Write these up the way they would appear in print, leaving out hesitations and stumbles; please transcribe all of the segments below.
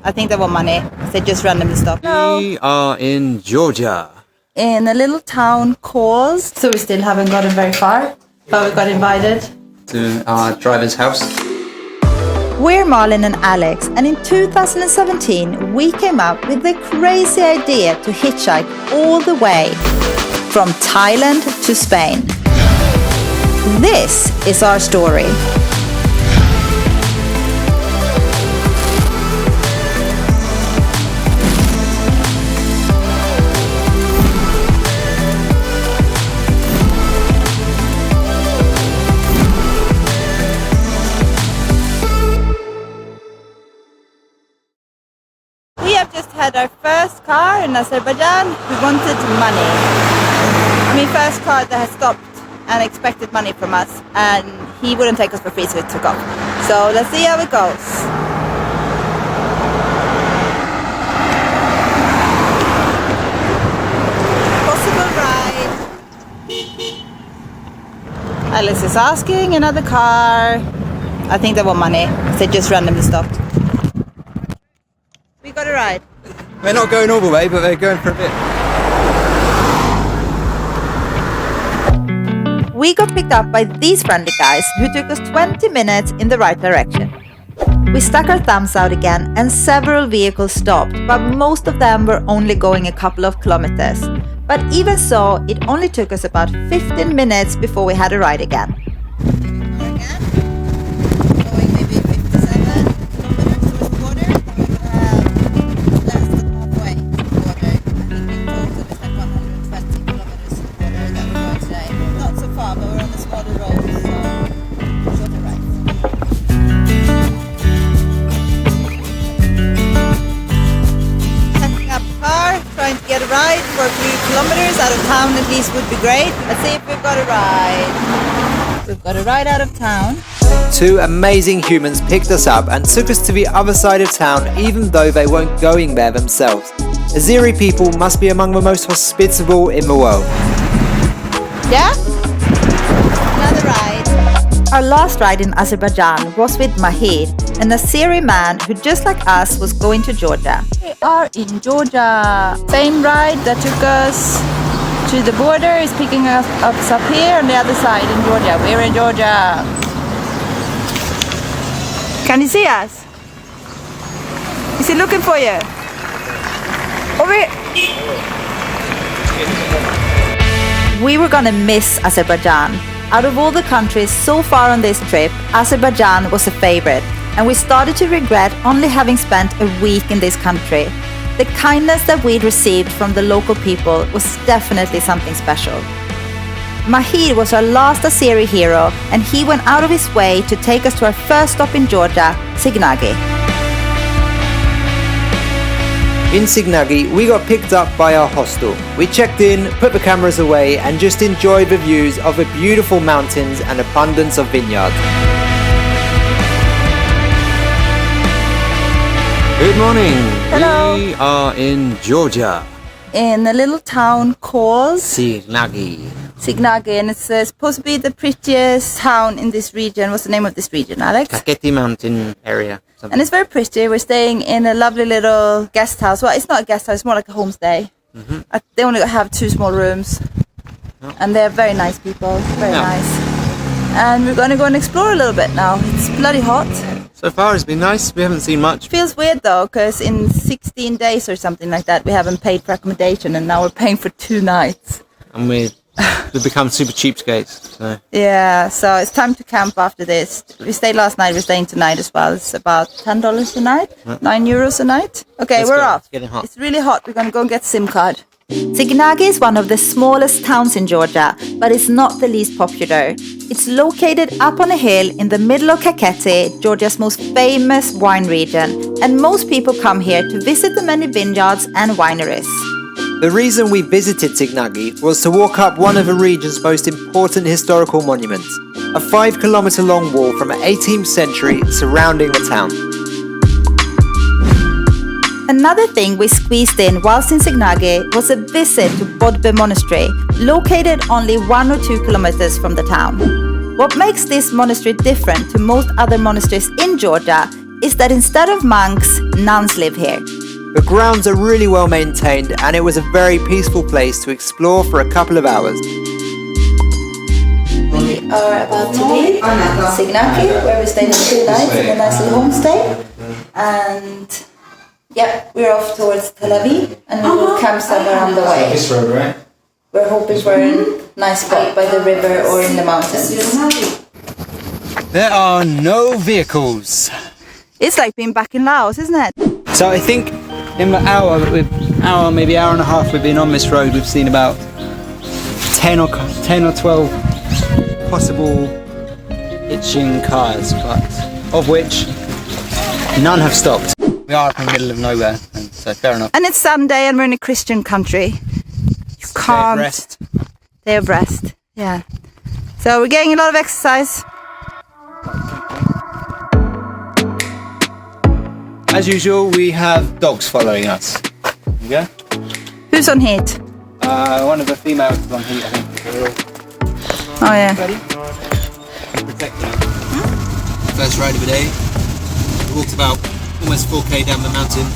I think they want money. They just randomly stopped. We are in Georgia. In a little town called... So we still haven't gotten very far, but we got invited To our driver's house. We're Marlin and Alex, and in 2017 we came up with the crazy idea to hitchhike all the way from Thailand to Spain. This is our story. We have just had our first car in Azerbaijan. We wanted money. I mean, first car that has stopped and expected money from us, and he wouldn't take us for free, so it took off. So let's see how it goes. Possible ride. Alice is asking another car. I think they want money. They just randomly stopped. We got a ride. They're not going all the way, but they're going for a bit. We got picked up by these friendly guys who took us 20 minutes in the right direction. We stuck our thumbs out again and several vehicles stopped, but most of them were only going a couple of kilometers. But even so, it only took us about 15 minutes before we had a ride again. Trying to get a ride for a few kilometers out of town at least would be great. Let's see if we've got a ride. We've got a ride out of town. Two amazing humans picked us up and took us to the other side of town even though they weren't going there themselves. Azeri people must be among the most hospitable in the world. Yeah? Another ride. Our last ride in Azerbaijan was with Mahir, an Azeri man who, just like us, was going to Georgia. We are in Georgia. Same ride that took us to the border is picking us up here on the other side in Georgia. We're in Georgia. Can you see us? Is he looking for you? Over here. We were gonna miss Azerbaijan. Out of all the countries so far on this trip, Azerbaijan was a favorite, and we started to regret only having spent a week in this country. The kindness that we'd received from the local people was definitely something special. Mahir was our last Azeri hero, and he went out of his way to take us to our first stop in Georgia, Sighnaghi. In Sighnaghi, we got picked up by our hostel. We checked in, put the cameras away, and just enjoyed the views of the beautiful mountains and abundance of vineyards. Good morning. Hello. We are in Georgia. In a little town called Sighnaghi. Sighnaghi, and it's supposed to be the prettiest town in this region. What's the name of this region, Alex? Kakheti mountain area. Something. And it's very pretty. We're staying in a lovely little guest house. Well, it's not a guest house, it's more like a homestay. Mm-hmm. They only have 2 small rooms. Oh. And they're very nice people, very Yeah. nice. And we're going to go and explore a little bit now. It's bloody hot. So far it's been nice. We haven't seen much. Feels weird though, because in 16 days or something like that, we haven't paid for accommodation, and now we're paying for 2 nights. And we've become super cheapskates. So. Yeah, so it's time to camp after this. We stayed last night, we're staying tonight as well. It's about $10 a night, €9 a night. Okay, Let's we're go. off. It's getting hot. It's really hot. We're going to go and get a SIM card. Sighnaghi is one of the smallest towns in Georgia, but it's not the least popular. It's located up on a hill in the middle of Kakheti, Georgia's most famous wine region, and most people come here to visit the many vineyards and wineries. The reason we visited Sighnaghi was to walk up one of the region's most important historical monuments, a 5-kilometer long wall from the 18th century surrounding the town. Another thing we squeezed in whilst in Sighnaghi was a visit to BODBE Monastery, located only 1 or 2 kilometers from the town. What makes this monastery different to most other monasteries in Georgia is that instead of monks, nuns live here. The grounds are really well maintained and it was a very peaceful place to explore for a couple of hours. We are about to leave Sighnaghi, where we stayed for 2 nights in a nice little homestay. And yeah, we're off towards Tel Aviv and we will camp somewhere on the way. This road, right? We're hoping for a nice spot by the river or in the mountains. There are no vehicles. It's like being back in Laos, isn't it? So I think in the hour, maybe hour and a half we've been on this road, we've seen about 10 or 12 possible hitching cars, but of which none have stopped. We are up in the middle of nowhere, and so fair enough. And it's Sunday and we're in a Christian country. You can't. Rest. Day of rest, yeah. So we're getting a lot of exercise. As usual, we have dogs following us. Yeah? Who's on heat? One of the females is on heat, I think. Oh yeah. Ready? Protecting. First ride of the day. We walked about almost 4k down the mountain.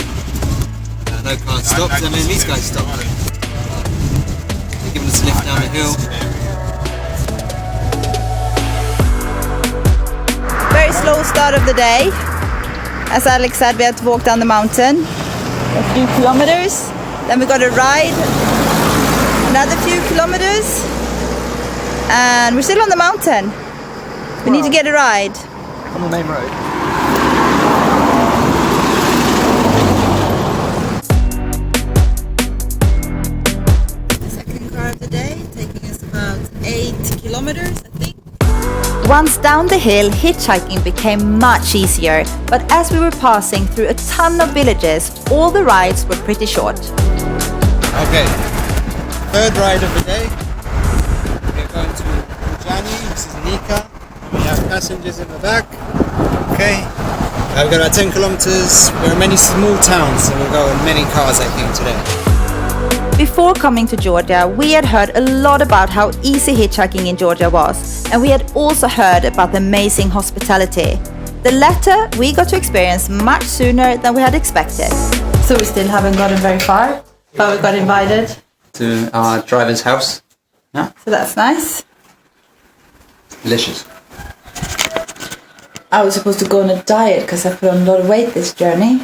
No cars stopped, and then these guys stopped. They're giving us a lift down the hill. Very slow start of the day. As Alex said, we had to walk down the mountain a few kilometers. Then we got a ride, another few kilometers. And we're still on the mountain. We need to get a ride. On the main road. Second car of the day, taking us about 8 kilometers, I think. Once down the hill, hitchhiking became much easier, but as we were passing through a ton of villages, all the rides were pretty short. Okay, third ride of the day. We're going to Jani, this is Nika. We have passengers in the back. Okay, we've got about 10 kilometers. There are many small towns, so we'll go in many cars I think today. Before coming to Georgia, we had heard a lot about how easy hitchhiking in Georgia was, and we had also heard about the amazing hospitality. The latter we got to experience much sooner than we had expected. So we still haven't gotten very far, but we got invited. To our driver's house. Yeah. So that's nice. Delicious. I was supposed to go on a diet because I put on a lot of weight this journey.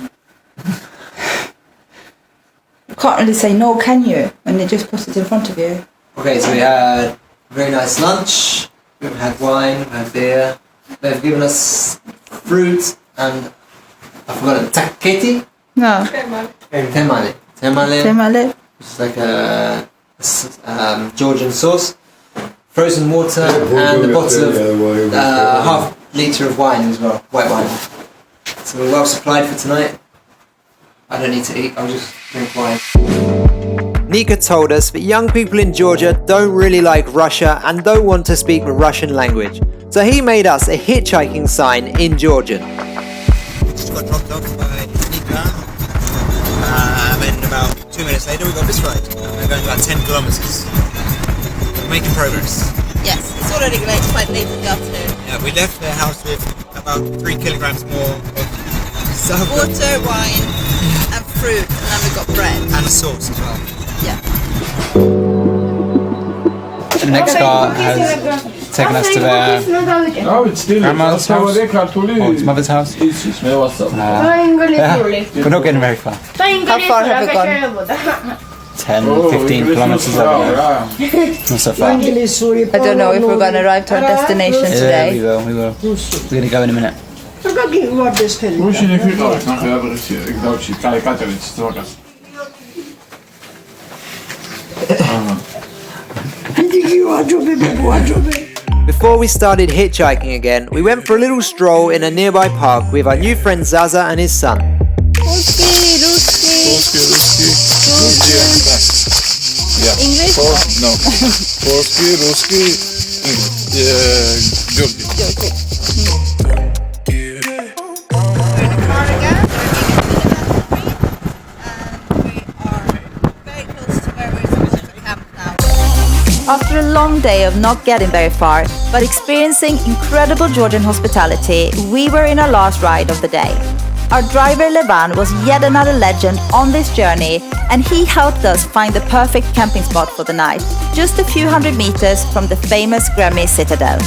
You can't really say no, can you? When they just put it in front of you. Okay, so we had a very nice lunch. We've had wine, we've had beer. They've given us fruit and I forgot it. Taketi? No. Temale. Temale. It's like a Georgian sauce. Frozen water and a bottle of half litre of wine as well, white wine. So we're well supplied for tonight. I don't need to eat, I'll just drink wine. Nika told us that young people in Georgia don't really like Russia and don't want to speak the Russian language. So he made us a hitchhiking sign in Georgian. Just got dropped off by Nika. And then about 2 minutes later we got this ride. We're going about 10 kilometers. We're making progress. Yes, it's already quite late in the afternoon. Yeah, we left the house with about 3 kilograms more of Water, wine, and fruit, and then we got bread. and a sauce as well. Yeah. The next car has taken us to their grandma's house, or his mother's house. We're not getting very far. How far have we gone? 10, 15 kilometers over there. Not so far. I don't know if we're going to arrive to our destination Yeah, today. we will. We're going to go in a minute. Before we started hitchhiking again, we went for a little stroll in a nearby park with our new friend Zaza and his son. English? No. Русский, Georgi. After a long day of not getting very far, but experiencing incredible Georgian hospitality, we were in our last ride of the day. Our driver Levan was yet another legend on this journey, and he helped us find the perfect camping spot for the night, just a few hundred meters from the famous Grammy Citadel.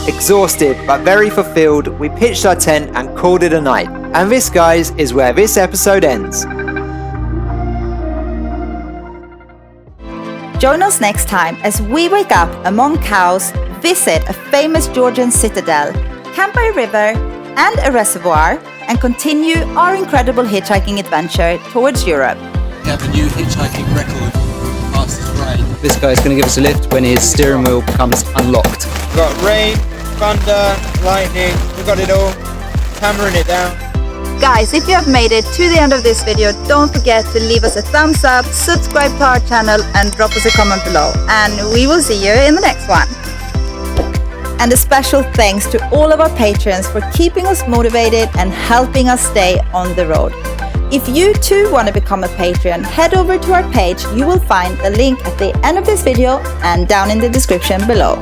Exhausted but very fulfilled, we pitched our tent and called it a night. And this, guys, is where this episode ends. Join us next time as we wake up among cows, visit a famous Georgian citadel, camp by a river and a reservoir, and continue our incredible hitchhiking adventure towards Europe. We have a new hitchhiking record, fastest ride. This guy's going to give us a lift when his steering wheel becomes unlocked. We've got rain, thunder, lightning, we've got it all, hammering it down. Guys, if you have made it to the end of this video, don't forget to leave us a thumbs up, subscribe to our channel and drop us a comment below. And we will see you in the next one. And a special thanks to all of our patrons for keeping us motivated and helping us stay on the road. If you too want to become a patron, head over to our page. You will find the link at the end of this video and down in the description below.